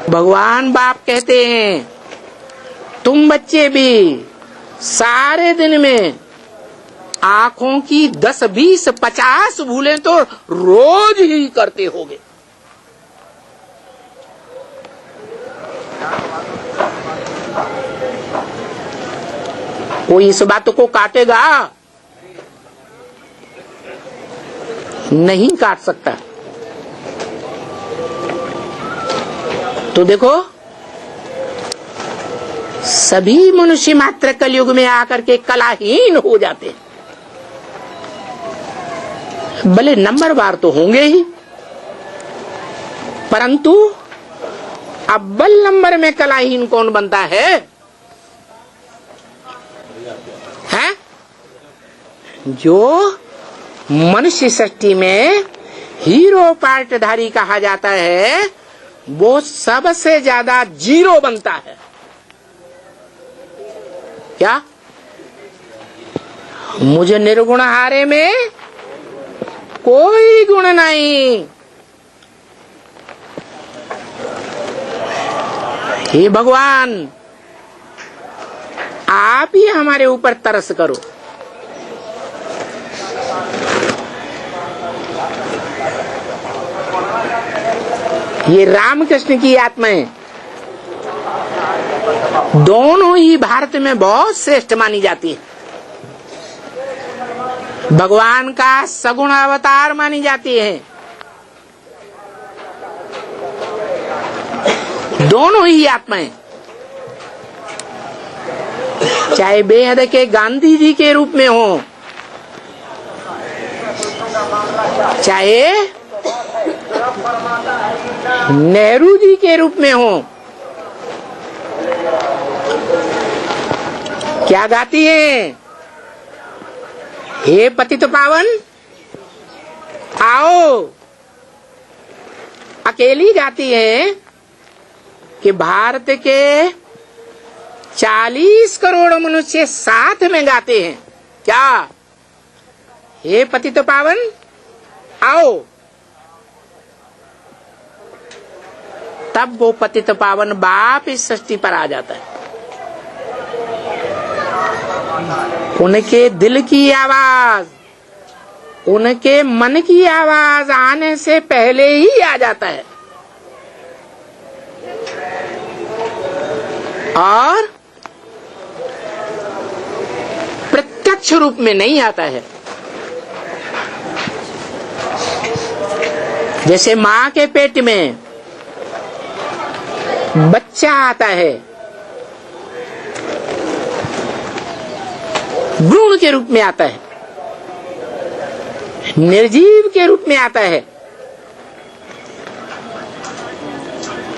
भगवान बाप कहते हैं तुम बच्चे भी सारे दिन में आंखों की 10, 20, 50 भूलें तो रोज ही करते होगे। कोई इस बात को काटेगा? नहीं काट सकता। तो देखो, सभी मनुष्य मात्र कलयुग में आकर के कलाहीन हो जाते हैं। भले नंबरवार तो होंगे ही, परंतु अव्वल नंबर में कलाहीन कौन बनता है? हैं? जो मनुष्य सृष्टि में हीरो पार्टधारी कहा जाता है, वो सबसे ज्यादा जीरो बनता है। क्या? मुझे निर्गुण हारे में कोई गुण नहीं। हे भगवान, आप ही हमारे ऊपर तरस करो। ये रामकृष्ण की आत्माएं दोनों ही भारत में बहुत श्रेष्ठ मानी जाती है। भगवान का सगुण अवतार मानी जाती है। दोनों ही आत्माएं, चाहे बेहद के गांधी जी के रूप में हो, चाहे नेहरू जी के रूप में हो, क्या गाती है? हे पतित पावन आओ। अकेली गाती है कि भारत के 40 करोड़ मनुष्य साथ में गाते हैं। क्या? हे पतित पावन आओ। तब वो पतित पावन बाप इस सृष्टि पर आ जाता है। उनके दिल की आवाज, उनके मन की आवाज आने से पहले ही आ जाता है और प्रत्यक्ष रूप में नहीं आता है। जैसे मां के पेट में बच्चा आता है, भ्रूण के रूप में आता है, निर्जीव के रूप में आता है,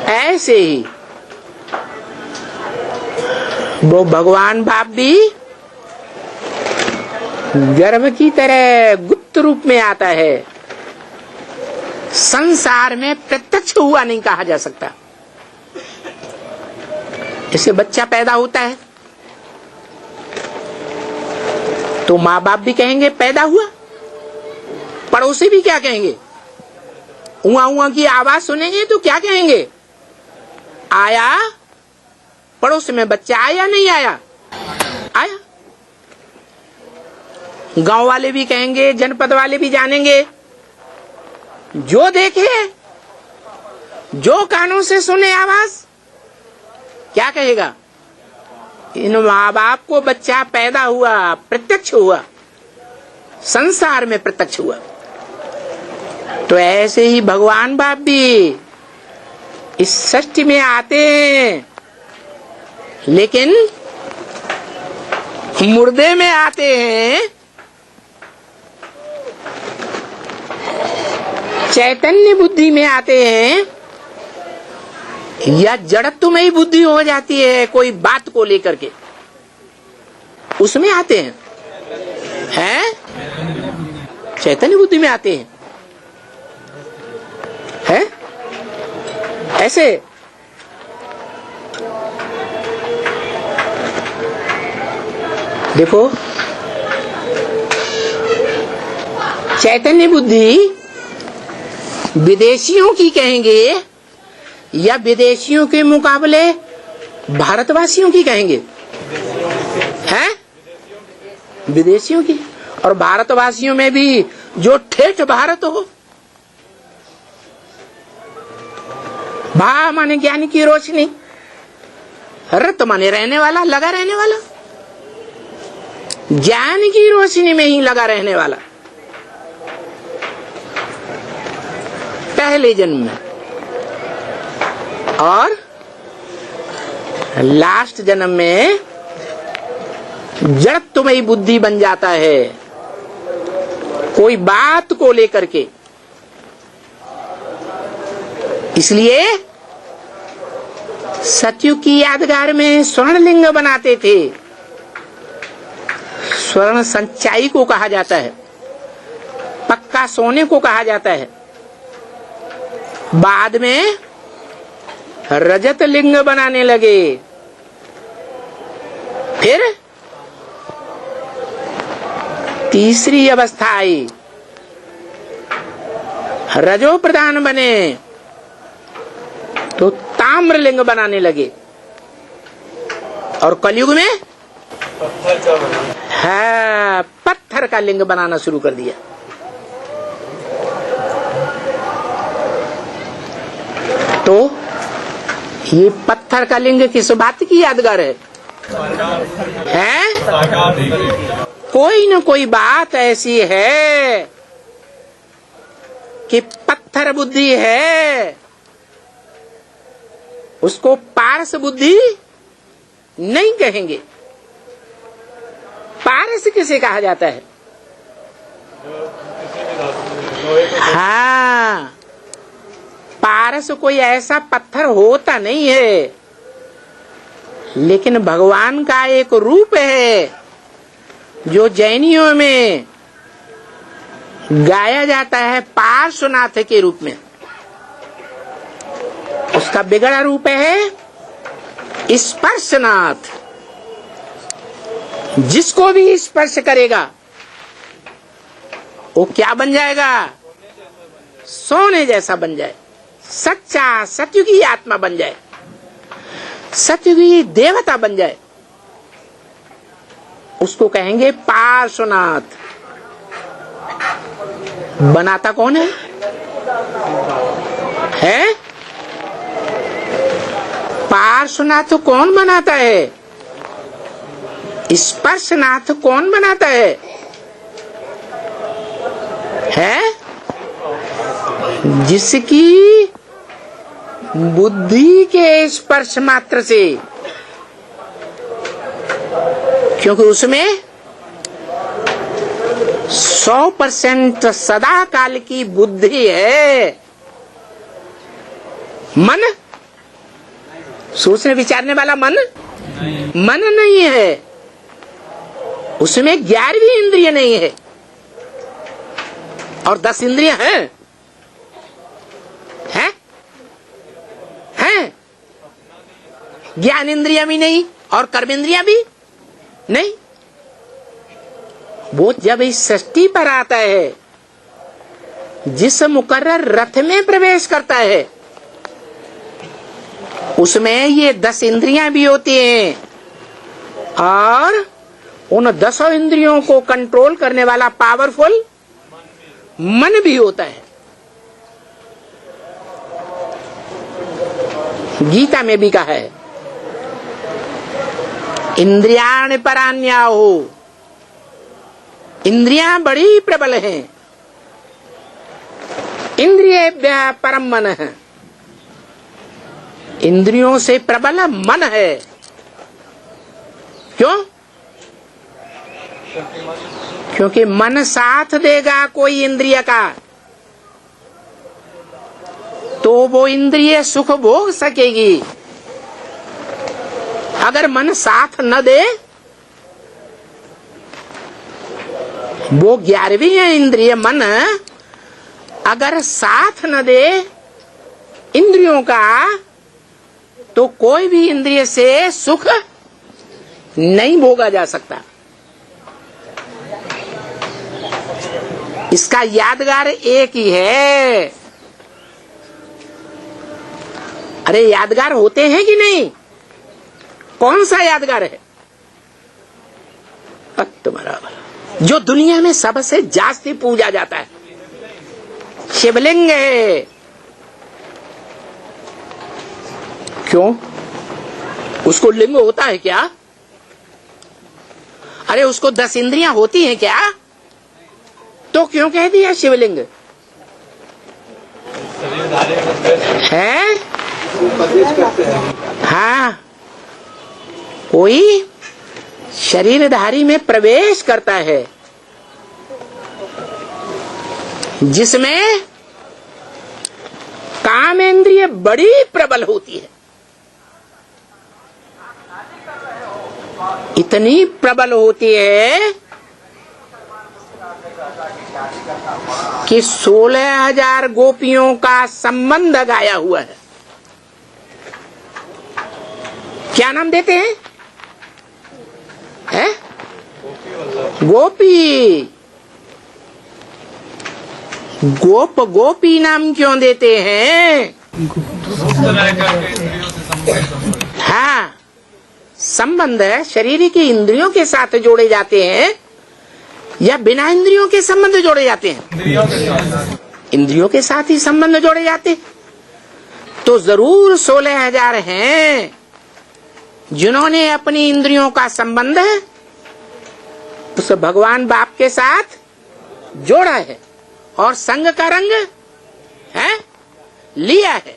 ऐसे ही वो भगवान बाप भी गर्भ की तरह गुप्त रूप में आता है। संसार में प्रत्यक्ष हुआ नहीं कहा जा सकता। जैसे बच्चा पैदा होता है तो माँ बाप भी कहेंगे पैदा हुआ, पड़ोसी भी क्या कहेंगे? उआ उआ की आवाज सुनेंगे तो क्या कहेंगे? आया, पड़ोस में बच्चा आया नहीं आया? आया। गांव वाले भी कहेंगे, जनपद वाले भी जानेंगे। जो देखे, जो कानों से सुने आवाज, क्या कहेगा? इन माँ बाप को बच्चा पैदा हुआ, प्रत्यक्ष हुआ, संसार में प्रत्यक्ष हुआ। तो ऐसे ही भगवान बाप भी इस सृष्टि में आते हैं, लेकिन मुर्दे में आते हैं, चैतन्य बुद्धि में आते हैं, या जड़त्व में ही बुद्धि हो जाती है कोई बात को लेकर के, उसमें आते हैं, हैं? चैतन्य बुद्धि में आते हैं, हैं? ऐसे देखो, चैतन्य बुद्धि विदेशियों की कहेंगे या विदेशियों के मुकाबले भारतवासियों की कहेंगे? हैं? विदेशियों की। और भारतवासियों में भी जो ठेठ भारत हो, भा माने ज्ञान की रोशनी, रत माने रहने वाला, लगा रहने वाला, ज्ञान की रोशनी में ही लगा रहने वाला। पहले जन्म में और लास्ट जन्म में जड़त्वमयी बुद्धि बन जाता है, कोई बात को लेकर के। इसलिए सतयुग की यादगार में स्वर्णलिंग बनाते थे। स्वर्ण संचाई को कहा जाता है, पक्का सोने को कहा जाता है। बाद में रजत लिंग बनाने लगे, फिर तीसरी अवस्था आई, रजो प्रधान बने तो ताम्रलिंग बनाने लगे, और कलयुग में है पत्थर का लिंग बनाना शुरू कर दिया। तो ये पत्थर का लिंग किस बात की यादगार है? कोई न कोई बात ऐसी है कि पत्थर बुद्धि है, उसको पारस बुद्धि नहीं कहेंगे। पारस किसे कहा जाता है? हाँ, पारस कोई ऐसा पत्थर होता नहीं है, लेकिन भगवान का एक रूप है जो जैनियों में गाया जाता है पार्श्वनाथ के रूप में। उसका बिगड़ा रूप है स्पर्शनाथ। जिसको भी स्पर्श करेगा वो क्या बन जाएगा? सोने जैसा बन जाए, सच्चा सतयुगी आत्मा बन जाए, सतयुगी देवता बन जाए। उसको कहेंगे पार्श्वनाथ। बनाता कौन है? पार्श्वनाथ कौन बनाता है? स्पर्शनाथ कौन बनाता है? जिसकी बुद्धि के स्पर्श मात्र से, क्योंकि उसमें 100% सदा काल की बुद्धि है। मन, सोचने विचारने वाला मन नहीं है, उसमें 11वीं इंद्रिय नहीं है, और 10 इंद्रियां हैं। ज्ञान इंद्रियां भी नहीं और कर्म इंद्रियां भी नहीं। वो जब इस सृष्टि पर आता है, जिस मुकर्रर रथ में प्रवेश करता है, उसमें ये 10 इंद्रियां भी होती हैं, और उन 10 इंद्रियों को कंट्रोल करने वाला पावरफुल मन भी होता है। गीता में भी कहा है, इंद्रियाणि पराण्याहु। इंद्रियां बड़ी प्रबल हैं, इंद्रियेभ्यः परम मनः। इंद्रियों से प्रबल मन है। क्यों? क्योंकि मन साथ देगा कोई इंद्रिय का, तो वो इंद्रिय सुख भोग सकेगी। अगर मन साथ न दे, वो 11वीं इंद्रिय मन अगर साथ न दे इंद्रियों का, तो कोई भी इंद्रिय से सुख नहीं भोगा जा सकता। इसका यादगार एक ही है, अरे यादगार होते हैं कि नहीं? कौन सा यादगार है? तुम्हारा जो दुनिया में सबसे जास्ती पूजा जाता है शिवलिंग है। क्यों? उसको लिंग होता है क्या? अरे उसको 10 इंद्रियां होती हैं क्या? तो क्यों कह दिया शिवलिंग है? हाँ, कोई शरीरधारी में प्रवेश करता है जिसमें कामेंद्रिय बड़ी प्रबल होती है, इतनी प्रबल होती है कि 16,000 गोपियों का संबंध गाया हुआ है। क्या नाम देते हैं? है? गोपी। गोप गोपी नाम क्यों देते हैं? हाँ, संबंध है शरीर की इंद्रियों के साथ जोड़े जाते हैं या बिना इंद्रियों के संबंध जोड़े जाते हैं? इंद्रियों के साथ ही संबंध जोड़े जाते हैं। तो जरूर 16,000 हैं जिन्होंने अपनी इंद्रियों का संबंध उस भगवान बाप के साथ जोड़ा है और संग का रंग है लिया है।